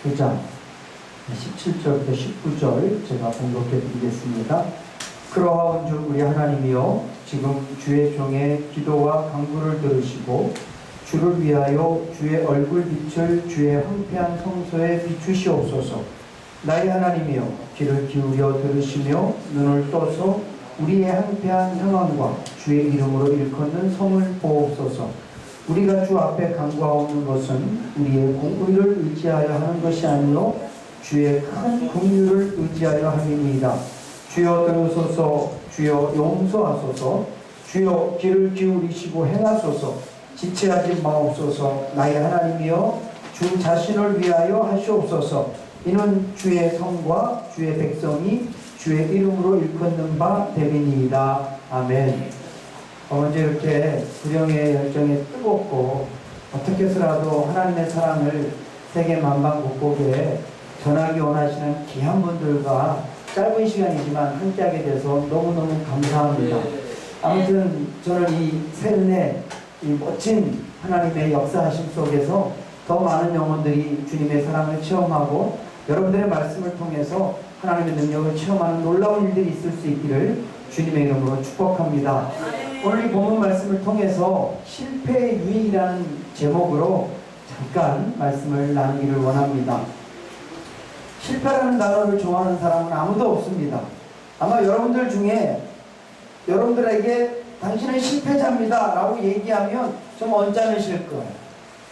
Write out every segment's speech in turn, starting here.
9장 17절부터 19절 제가 봉독해 드리겠습니다. 그러하온 주 우리 하나님이여, 지금 주의 종의 기도와 간구를 들으시고 주를 위하여 주의 얼굴 빛을 주의 황폐한 성소에 비추시옵소서. 나의 하나님이여, 귀를 기울여 들으시며 눈을 떠서 우리의 황폐한 형황과 주의 이름으로 일컫는 성을 보옵소서. 우리가 주 앞에 간구하옵는 것은 우리의 공의를 의지하여 하는 것이 아니요 주의 큰 긍휼을 의지하여 함이니이다. 주여 들으소서. 주여 용서하소서. 주여 귀를 기울이시고 행하소서. 지체하지 마옵소서. 나의 하나님이여, 주 자신을 위하여 하시옵소서. 이는 주의 성과 주의 백성이 주의 이름으로 일컫는 바 됨이니이다. 아멘. 먼저 이렇게 구령의 열정에 뜨겁고 어떻게 해서라도 하나님의 사랑을 세계 만방국국에 전하기 원하시는 귀한 분들과 짧은 시간이지만 함께하게 돼서 너무너무 감사합니다. 아무튼 저는 이 세련의 이 멋진 하나님의 역사하심 속에서 더 많은 영혼들이 주님의 사랑을 체험하고 여러분들의 말씀을 통해서 하나님의 능력을 체험하는 놀라운 일들이 있을 수 있기를 주님의 이름으로 축복합니다. 오늘 이 본문 말씀을 통해서 실패의 유익이라는 제목으로 잠깐 말씀을 나누기를 원합니다. 실패라는 단어를 좋아하는 사람은 아무도 없습니다. 아마 여러분들 중에 여러분들에게 당신은 실패자입니다 라고 얘기하면 좀 언짢으실 거예요.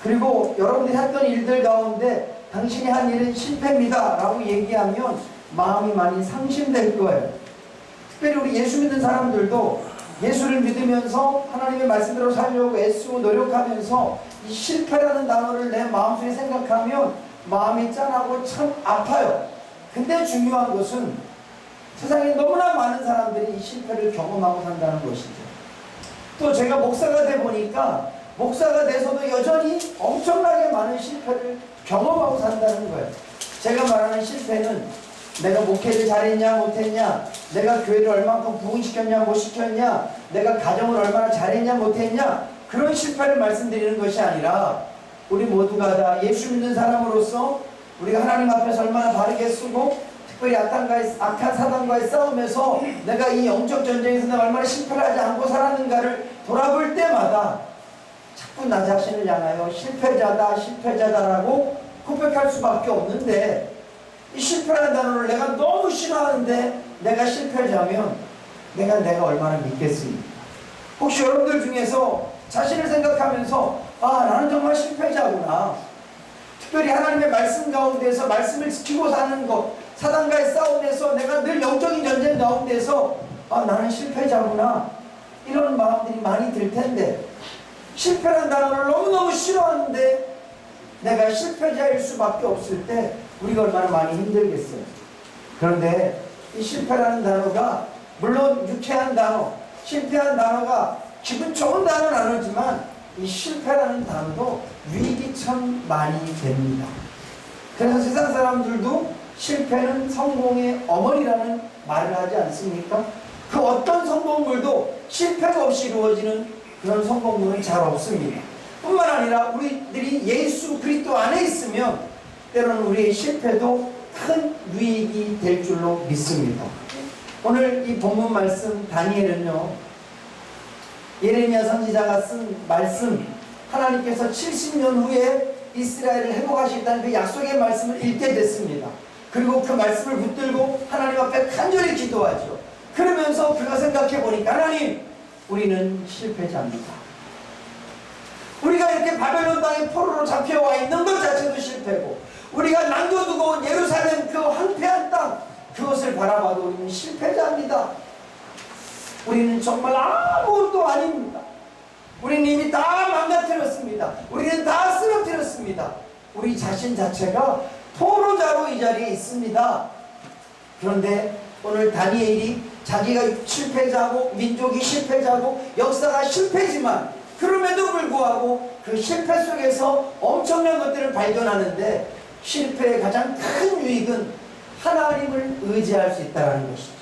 그리고 여러분들이 했던 일들 가운데 당신이 한 일은 실패입니다 라고 얘기하면 마음이 많이 상심될 거예요. 특별히 우리 예수 믿는 사람들도 예수를 믿으면서 하나님의 말씀대로 살려고 애쓰고 노력하면서 이 실패라는 단어를 내 마음속에 생각하면 마음이 짠하고 참 아파요. 근데 중요한 것은 세상에 너무나 많은 사람들이 이 실패를 경험하고 산다는 것이죠. 또 제가 목사가 돼 보니까 목사가 돼서도 여전히 엄청나게 많은 실패를 경험하고 산다는 거예요. 제가 말하는 실패는 내가 목회를 잘했냐 못했냐, 내가 교회를 얼만큼 부흥시켰냐 못 시켰냐, 내가 가정을 얼마나 잘했냐 못했냐, 그런 실패를 말씀드리는 것이 아니라 우리 모두가 다 예수 믿는 사람으로서 우리가 하나님 앞에서 얼마나 바르게 쓰고 특별히 악한 사단과의 싸움에서 내가 이 영적 전쟁에서 내가 얼마나 실패를 하지 않고 살았는가를 돌아볼 때마다 자꾸 나 자신을 향하여 실패자다 실패자다라고 고백할 수밖에 없는데, 이 실패라는 단어를 내가 너무 싫어하는데 내가 실패자면 내가 얼마나 믿겠습니까? 혹시 여러분들 중에서 자신을 생각하면서 나는 정말 실패자구나, 특별히 하나님의 말씀 가운데서 말씀을 지키고 사는 것, 사단과의 싸움에서 내가 늘 영적인 전쟁 가운데서 나는 실패자구나, 이런 마음들이 많이 들 텐데, 실패라는 단어를 너무너무 싫어하는데 내가 실패자일 수밖에 없을 때 우리가 얼마나 많이 힘들겠어요. 그런데 이 실패라는 단어가 물론 유쾌한 단어, 실패한 단어가 기분 좋은 단어는 아니지만 이 실패라는 단어도 유익이 참 많이 됩니다. 그래서 세상 사람들도 실패는 성공의 어머니라는 말을 하지 않습니까? 그 어떤 성공물도 실패가 없이 이루어지는 그런 성공물은 잘 없습니다. 뿐만 아니라 우리들이 예수 그리스도 안에 있으면 때로는 우리의 실패도 큰 유익이 될 줄로 믿습니다. 오늘 이 본문 말씀 다니엘은요, 예레미야 선지자가 쓴 말씀, 하나님께서 70년 후에 이스라엘을 회복하시겠다는 그 약속의 말씀을 읽게 됐습니다. 그리고 그 말씀을 붙들고 하나님 앞에 간절히 기도하죠. 그러면서 그가 생각해 보니까 하나님, 우리는 실패자입니다. 우리가 이렇게 바벨론 땅에 포로로 잡혀와 있는 것 자체도 실패고, 우리가 남겨두고 온 예루살렘 그 황폐한 땅, 그것을 바라봐도 우리는 실패자입니다. 우리는 정말 아무것도 아닙니다. 우리는 이미 다 망가뜨렸습니다. 우리는 다 쓰러뜨렸습니다. 우리 자신 자체가 포로자로 이 자리에 있습니다. 그런데 오늘 다니엘이 자기가 실패자고 민족이 실패자고 역사가 실패지만 그럼에도 불구하고 그 실패 속에서 엄청난 것들을 발견하는데, 실패의 가장 큰 유익은 하나님을 의지할 수 있다는 것이죠.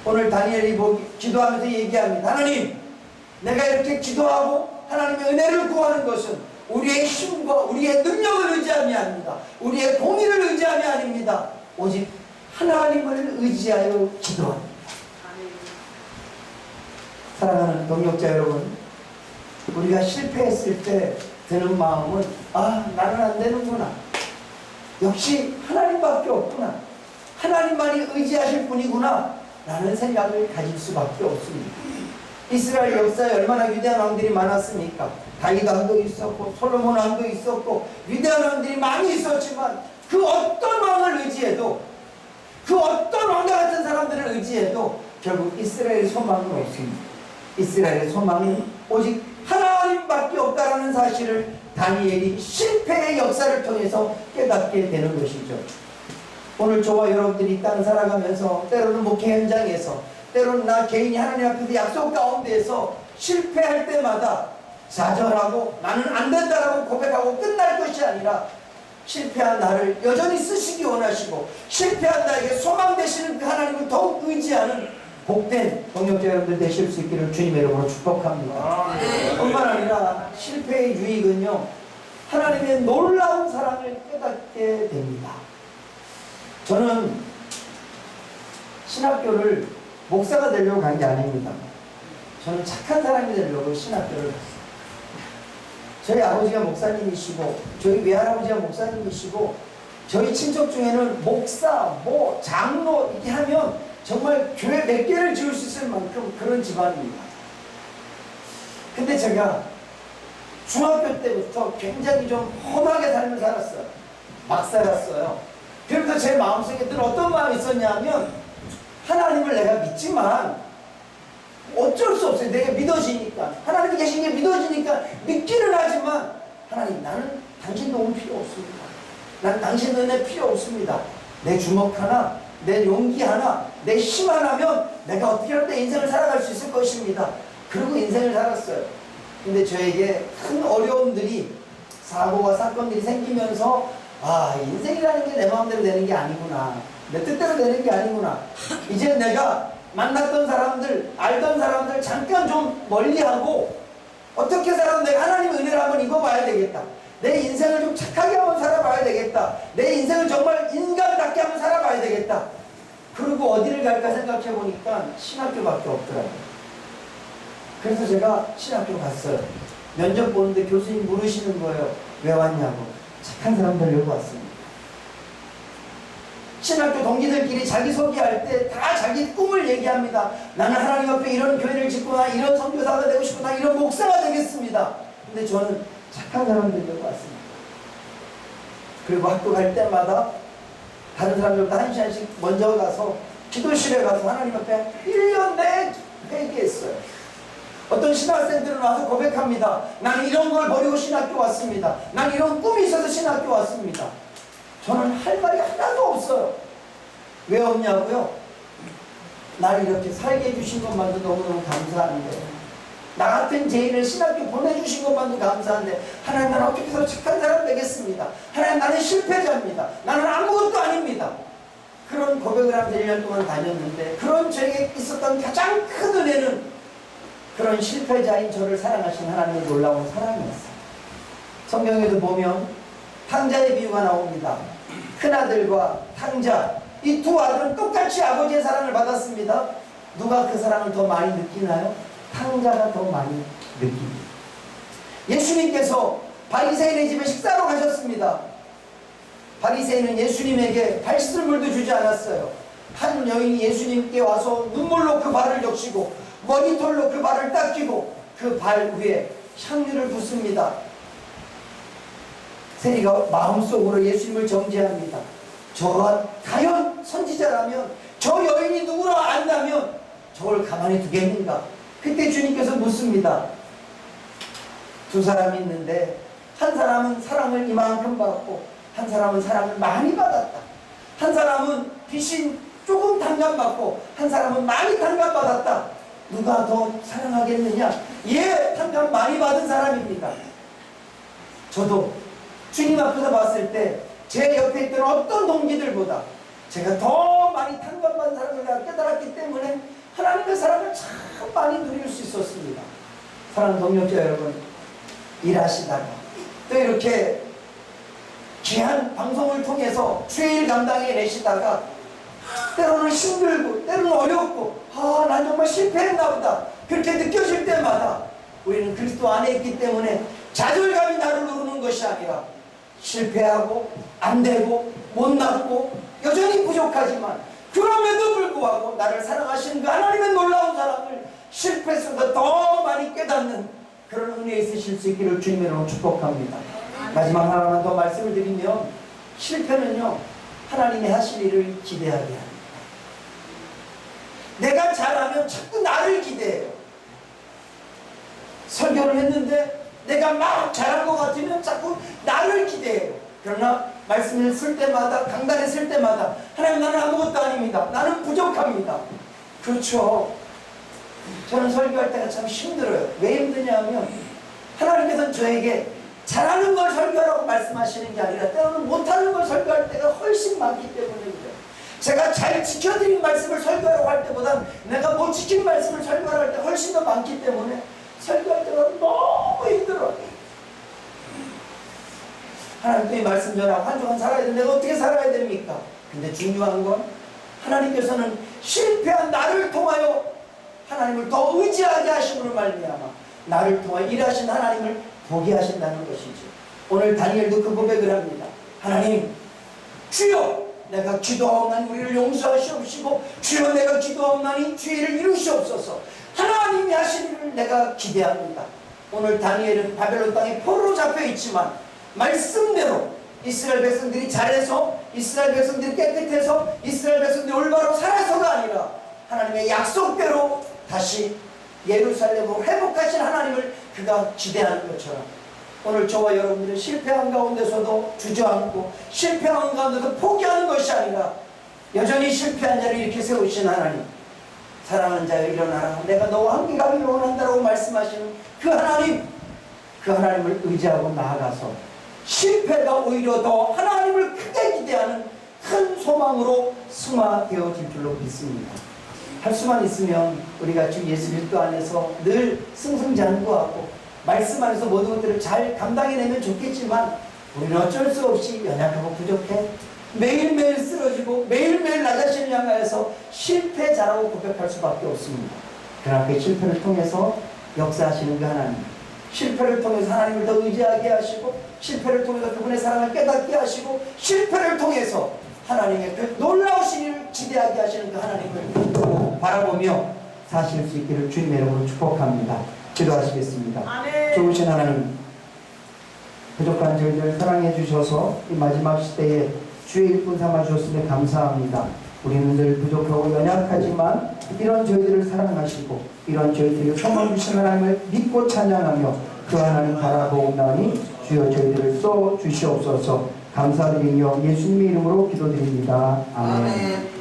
오늘 다니엘이 기도하면서 얘기합니다. 하나님, 내가 이렇게 기도하고 하나님의 은혜를 구하는 것은 우리의 힘과 우리의 능력을 의지함이 아닙니다. 우리의 공의를 의지함이 아닙니다. 오직 하나님을 의지하여 기도합니다. 사랑하는 동역자 여러분, 우리가 실패했을 때 드는 마음은 나는 안 되는구나. 역시 하나님밖에 없구나. 하나님만이 의지하실 분이구나 라는 생각을 가질 수밖에 없습니다. 이스라엘 역사에 얼마나 위대한 왕들이 많았습니까? 다윗 왕도 있었고 솔로몬 왕도 있었고 위대한 왕들이 많이 있었지만 그 어떤 왕을 의지해도 그 어떤 왕과 같은 사람들을 의지해도 결국 이스라엘의 소망은 없습니다. 이스라엘의 소망은 오직 하나님밖에 없다라는 사실을 다니엘이 실패의 역사를 통해서 깨닫게 되는 것이죠. 오늘 저와 여러분들이 이 땅을 살아가면서 때로는 목회 현장에서 때로는 나 개인이 하나님 앞에서 약속 가운데에서 실패할 때마다 좌절하고 나는 안 된다라고 고백하고 끝날 것이 아니라 실패한 나를 여전히 쓰시기 원하시고 실패한 나에게 소망 되시는 그 하나님을 더욱 의지하는 복된 동역자 여러분들 되실 수 있기를 주님의 이름으로 축복합니다. 뿐만 아니라 실패의 유익은요, 하나님의 놀라운 사랑을 깨닫게 됩니다. 저는 신학교를 목사가 되려고 간 게 아닙니다. 저는 착한 사람이 되려고 신학교를 갔어요. 저희 아버지가 목사님이시고 저희 외할아버지가 목사님이시고 저희 친척 중에는 목사, 장로 이렇게 하면 정말 교회 몇 개를 지을 수 있을 만큼 그런 집안입니다. 근데 제가 중학교 때부터 굉장히 좀 험하게 삶을 살았어요. 막 살았어요. 그래서 제 마음속에 늘 어떤 마음이 있었냐면 하나님을 내가 믿지만 어쩔 수 없어요. 내가 믿어지니까 하나님이 계신 게 믿어지니까 믿기는 하지만 하나님 나는 당신 도움 필요 없습니다. 난 당신 은혜 필요 없습니다. 내 주먹 하나, 내 용기 하나, 내 힘 하나면 내가 어떻게 하든 내 인생을 살아갈 수 있을 것입니다. 그리고 인생을 살았어요. 근데 저에게 큰 어려움들이 사고와 사건들이 생기면서 인생이라는 게 내 마음대로 되는 게 아니구나. 내 뜻대로 되는 게 아니구나. 이제 내가 만났던 사람들, 알던 사람들 잠깐 좀 멀리하고 어떻게 살아도 내가 하나님의 은혜를 한번 입어봐야 되겠다. 내 인생을 좀 착하게 한번 살아봐야 되겠다. 내 인생을 정말 인간답게 한번 살아봐야 되겠다. 그리고 어디를 갈까 생각해 보니까 신학교밖에 없더라고요. 그래서 제가 신학교 갔어요. 면접 보는데 교수님 물으시는 거예요. 왜 왔냐고. 착한 사람 되려고 왔습니다. 신학교 동기들끼리 자기소개할 때 다 자기 꿈을 얘기합니다. 나는 하나님 앞에 이런 교회를 짓고 이런 선교사가 되고 싶고 나 이런 목사가 되겠습니다. 근데 저는 착한 사람 되려고 왔습니다. 그리고 학교 갈 때마다 다른 사람들보다 한 시간씩 먼저 가서 기도실에 가서 하나님 앞에 1년 내내 회개했어요. 어떤 신학생들은 와서 고백합니다. 나는 이런 걸 버리고 신학교 왔습니다. 난 이런 꿈이 있어서 신학교 왔습니다. 저는 할 말이 하나도 없어요. 왜 없냐고요? 나를 이렇게 살게 해주신 것만도 너무너무 감사한데, 나 같은 죄인을 신학교 보내주신 것만도 감사한데, 하나님 나는 어떻게 해서 착한 사람 되겠습니다. 하나님 나는 실패자입니다. 나는 아무것도 아닙니다. 그런 고백을 한 1년 동안 다녔는데, 그런 저에게 있었던 가장 큰 은혜는 그런 실패자인 저를 사랑하신 하나님의 놀라운 사랑이었어요. 성경에도 보면 탕자의 비유가 나옵니다. 큰아들과 탕자, 이 두 아들은 똑같이 아버지의 사랑을 받았습니다. 누가 그 사랑을 더 많이 느끼나요? 탕자가 더 많이 느낍니다. 예수님께서 바리새인의 집에 식사로 가셨습니다. 바리새인은 예수님에게 발 씻을 물도 주지 않았어요. 한 여인이 예수님께 와서 눈물로 그 발을 적시고 머리털로 그 발을 닦이고 그 발 위에 향유를 붓습니다. 세리가 마음속으로 예수님을 정죄합니다. 저가 과연 선지자라면 저 여인이 누구라 안다면 저걸 가만히 두겠는가? 그때 주님께서 묻습니다. 두 사람이 있는데 한 사람은 사랑을 이만큼 받고 한 사람은 사랑을 많이 받았다. 한 사람은 빚이 조금 탕감받고 한 사람은 많이 탕감받았다. 누가 더 사랑하겠느냐? 탕감 많이 받은 사람입니다. 저도 주님 앞에서 봤을 때 제 옆에 있던 어떤 동기들보다 제가 더 많이 탕감받은 사람을 내가 깨달았기 때문에 하나님의 사랑을 참 많이 누릴 수 있었습니다. 사랑하는 동역자 여러분, 일하시다가 또 이렇게 귀한 방송을 통해서 주일 감당해내시다가 때로는 힘들고 때로는 어렵고 난 정말 실패했나 보다 그렇게 느껴질 때마다 우리는 그리스도 안에 있기 때문에 좌절감이 나를 누르는 것이 아니라 실패하고 안되고 못났고 여전히 부족하지만 그럼에도 불구하고 나를 사랑하시는 그 하나님의 놀라운 사랑을 실패 속에서 더 많이 깨닫는 그런 은혜 있으실 수 있기를 주님의 이름으로 축복합니다. 마지막 하나만 더 말씀을 드리면 실패는요 하나님이 하실 일을 기대하게 합니다. 내가 잘하면 자꾸 나를 기대해요. 설교를 했는데 내가 막 잘한 것 같으면 자꾸 나를 기대해요. 그러나 말씀을 쓸 때마다 강단에 쓸 때마다 하나님 나는 아무것도 아닙니다. 나는 부족합니다. 그렇죠. 저는 설교할 때가 참 힘들어요. 왜 힘드냐 하면 하나님께서는 저에게 잘하는 걸 설교하라고 말씀하시는 게 아니라 때로는 못하는 걸 설교할 때가 훨씬 많기 때문에 그래요. 제가 잘 지켜드린 말씀을 설교하라고 할 때보다 내가 못 지킨 말씀을 설교할 때 훨씬 더 많기 때문에 설교할 때가 너무 힘들어요. 하나님께 말씀 전하고 한 주간 살아야 되는데 내가 어떻게 살아야 됩니까? 근데 중요한 건 하나님께서는 실패한 나를 통하여 하나님을 더 의지하게 하심으로 말미암아 나를 통하여 일하신 하나님을 보게 하신다는 것이죠. 오늘 다니엘도 그 고백을 합니다. 하나님 주여 내가 기도하옵나니 우리를 용서하시옵시고 주여 내가 기도하옵나니 주의를 이루시옵소서. 하나님이 하신 일을 내가 기대합니다. 오늘 다니엘은 바벨론 땅에 포로로 잡혀있지만 말씀대로 이스라엘 백성들이 잘해서 이스라엘 백성들이 깨끗해서 이스라엘 백성들이 올바로 살아서가 아니라 하나님의 약속대로 다시 예루살렘으로 회복하신 하나님을 그가 기대하는 것처럼 오늘 저와 여러분들은 실패한 가운데서도 주저앉고 실패한 가운데서 포기하는 것이 아니라 여전히 실패한 자를 이렇게 세우신 하나님, 사랑하는 자여 일어나라 내가 너와 함께 가기를 원한다라고 말씀하시는 그 하나님, 그 하나님을 의지하고 나아가서 실패가 오히려 더 하나님을 크게 기대하는 큰 소망으로 승화되어질 줄로 믿습니다. 할 수만 있으면 우리가 주 예수 그리스도 안에서 늘 승승장구하고 말씀 안에서 모든 것들을 잘 감당해내면 좋겠지만 우리는 어쩔 수 없이 연약하고 부족해 매일매일 쓰러지고 매일매일 나 자신을 향하여서 실패자라고 고백할 수밖에 없습니다. 그러나 그 실패를 통해서 역사하시는 그 하나님, 실패를 통해서 하나님을 더 의지하게 하시고 실패를 통해서 그분의 사랑을 깨닫게 하시고 실패를 통해서 하나님의 그 놀라우신 일을 기대하게 하시는 그 하나님을 바라보며 사실 수 있기를 주님의 이름으로 축복합니다. 기도하시겠습니다. 아멘. 좋으신 하나님, 부족한 저희들 사랑해 주셔서 이 마지막 시대에 주의 일꾼 삼아 주셨음에 감사합니다. 우리는 늘 부족하고 연약하지만 이런 저희들을 사랑하시고 이런 저희들에게 소망 주신 하나님을 믿고 찬양하며 그 하나님 바라보옵나니 주여 저희들을 써 주시옵소서. 감사드리며 예수님의 이름으로 기도드립니다. 아멘. 아멘.